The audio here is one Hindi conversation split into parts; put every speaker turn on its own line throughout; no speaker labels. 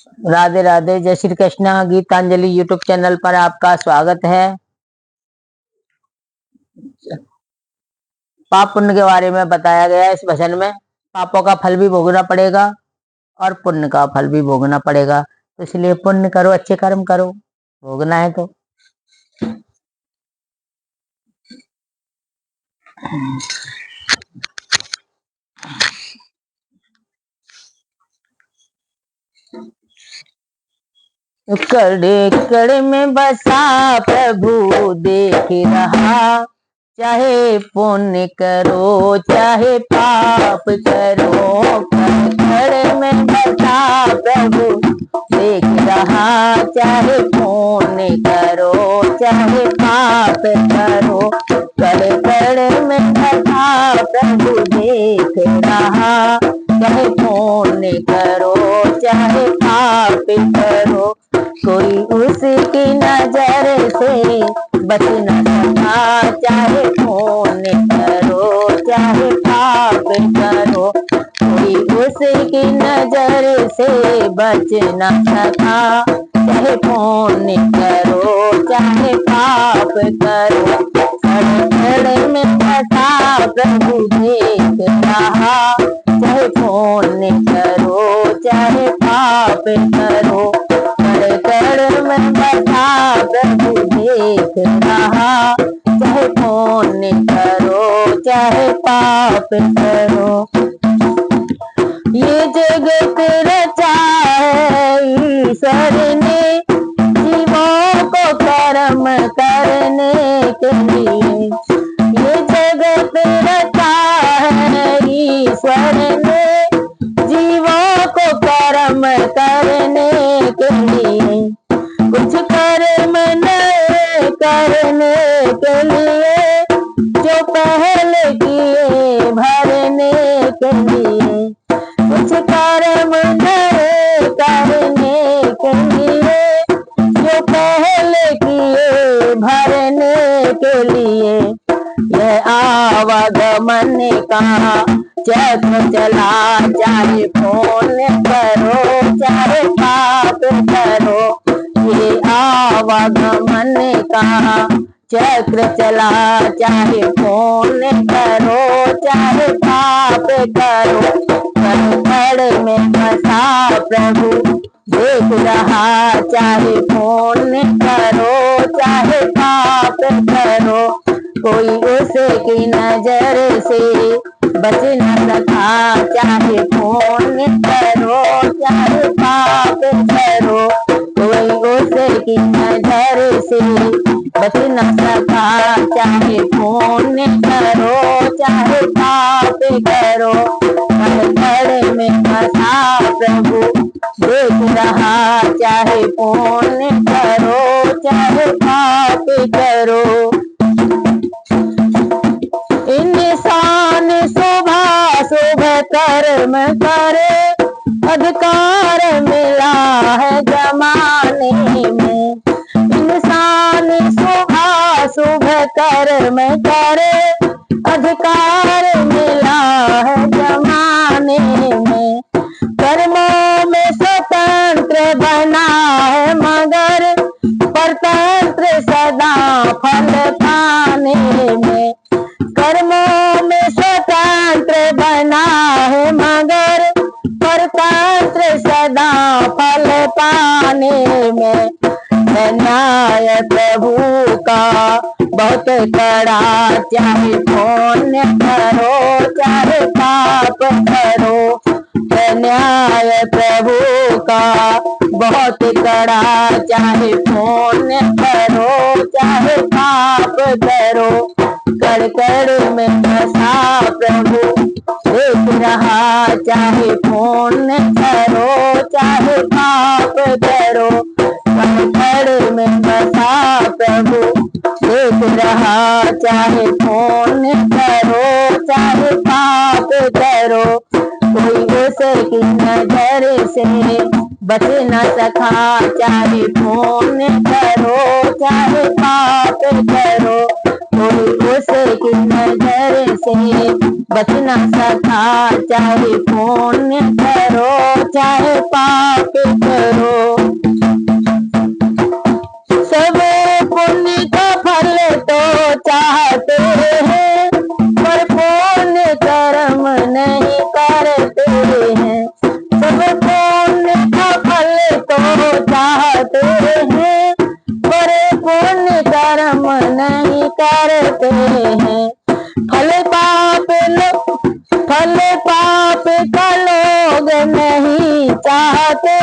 राधे राधे, जय श्री कृष्ण। गीतांजलि यूट्यूब चैनल पर आपका स्वागत है। पाप पुण्य के बारे में बताया गया है इस भजन में। पापों का फल भी भोगना पड़ेगा और पुण्य का फल भी भोगना पड़ेगा, तो इसलिए पुण्य करो, अच्छे कर्म करो, भोगना है तो। कड़े कड़े में बसा प्रभु देख रहा, चाहे पुण्य करो चाहे पाप करो। कड़े में बसा प्रभु देख रहा, चाहे पुण्य करो चाहे पाप करो। कड़े कड़े में बसा प्रभु देख रहा, चाहे पुण्य करो चाहे पाप करो। कोई उसकी नजर से बच न सका, चाहे पुण्य करो चाहे पाप करो। कोई उसकी नजर से बच न सका, चाहे पुण्य करो चाहे पाप करो। खड़े में फंसा प्रभु देख रहा, चाहे पुण्य करो चाहे पाप करो। कड़ में बसा प्रभु देख रहा, चाहे पुण्य करो चाहे पाप करो। ये जगत रचा है ईश्वर ने, जीवों को कर्म करने के लिए। ये जगत रचा है ईश्वर ने, जीवों को कर्म करने के लिए। कुछ कर्म नए करने के लिए, जो पहले किए भरने के लिए। कुछ कर्म नए करने के लिए, जो पहले किए भरने के लिए। यह आवागमन का चक्र चला, चाहे पुण्य करो चाहे पाप करो। ये आवागमन का चक्र चला, चाहे पुण्य करो चाहे पाप करो। कड़ में फंसा प्रभु देख रहा, चाहे पुण्य करो चाहे पाप करो। कोई उसकी नजर से बच न सका, चाहे पुण्य करो चाहे पाप करो। कोई उसकी नजर से बच न सका, चाहे पुण्य करो चाहे पाप करो। कड़ में फंसा प्रभु देख रहा, चाहे पुण्य करो चाहे पाप करो। इंसान सुबह सुबह कर्म करे, अधिकार मिला है जमाने में। इंसान सुबह सुबह कर्म करे, अधिकार मिला है जमाने में। कर्मों में स्वतंत्र बना है, मगर परतंत्र सदा फल पाने में। कर्मों में स्वतंत्र बना है, मगर परतंत्र सदा फल पाने में। न्याय प्रभु का बहुत कड़ा, चाहे पुण्य करो चाहे पाप करो। न्याय प्रभु का बहुत कड़ा, चाहे पुण्य करो चाहे पाप करो। कड़ कड़ में फंसा प्रभु देख रहा, चाहे पुण्य करो चाहे पाप करो। कड़ में फंसा प्रभु देख रहा, चाहे पुण्य करो चाहे पाप करो। कोई उसकी नजर से बच न सका, चाहे पुण्य करो चाहे पाप करो। कोई उसकी नजर से बच न सका, चाहे पुण्य करो चाहे पाप करो। सब पुण्य का फल तो चाहते हैं, पर पुण्य कर्म नहीं करते हैं। सब पुण्य का फल तो चाहते हैं, पर पुण्य कर्म नहीं करते हैं। फल पाप का लोग नहीं चाहते,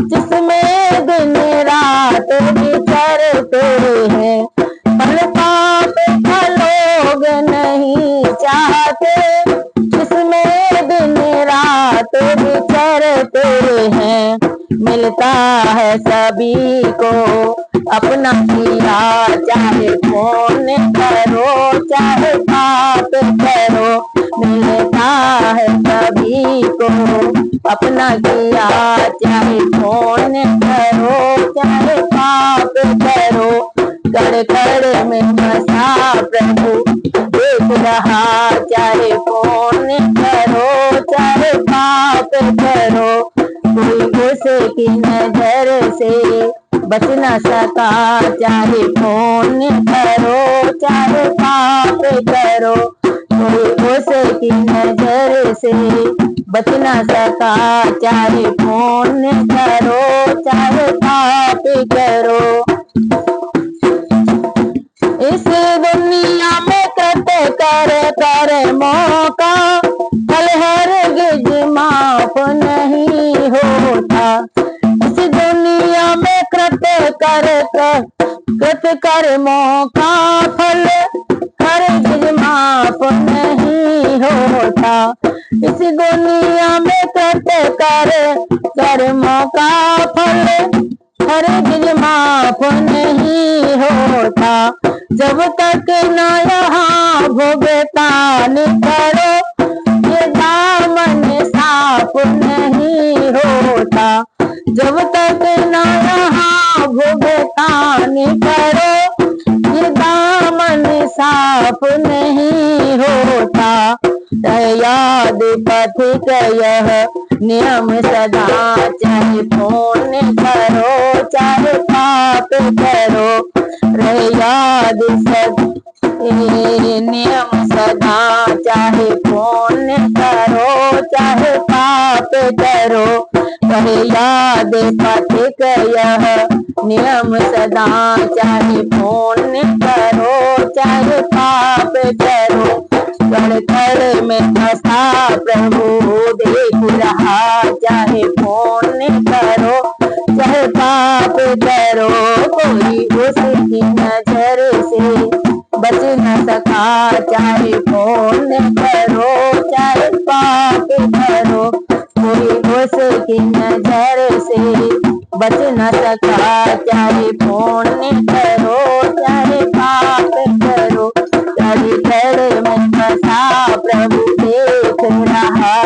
जिसमें दिन रात विचरते हैं। फल पाप का लोग नहीं चाहते, जिसमें दिन रात विचरते हैं। मिलता है सभी को अपना किया, चाहे पुण्य करो चाहे पाप करो। मिलता है सभी को अपना किया, चाहे पुण्य करो चाहे पाप करो। कड़ कड़ में फंसा प्रभु देख रहा, चाहे पुण्य करो चाहे पाप करो। कोई उसकी नजर से बच न सका, चाहे पुण्य करो चाहे पाप करो। कोई उसकी नजर से बच न सका, चाहे पुण्य करो चाहे पाप करो। इस दुनिया में कृत्य कर मौका, फल हरगिज माफ नहीं होता। इस दुनिया में कृत्य कर मौका, फल हरगिज माफ नहीं होता। इस दुनिया में कृत्य कर मौका, फल हरगिज माफ नहीं होता। जब तक न यहाँ भुगतान करो, ये दामन साफ नहीं होता। जब तक न यहाँ भुगतान करो, ये दामन साफ नहीं होता। याद पथिक यह नियम सदा, चाहे पुण्य करो चाहे पाप करो। याद नियम सदा, चाहे पुण्य करो चाहे पाप करो। याद पथिक यह नियम सदा, चाहे पुण्य करो चाहे पाप करो। कड़ कड़ में फंसा प्रभु देख रहा, चाहे पुण्य करो चाहे पाप करो। कोई उसकी नजर से बच न सका, चाहे पुण्य करो चाहे पाप करो। कोई उसकी नजर से बच न सका, चाहे पुण्य करो चाहे पाप करो। कड़ कड़ में फंसा प्रभु देख रहा,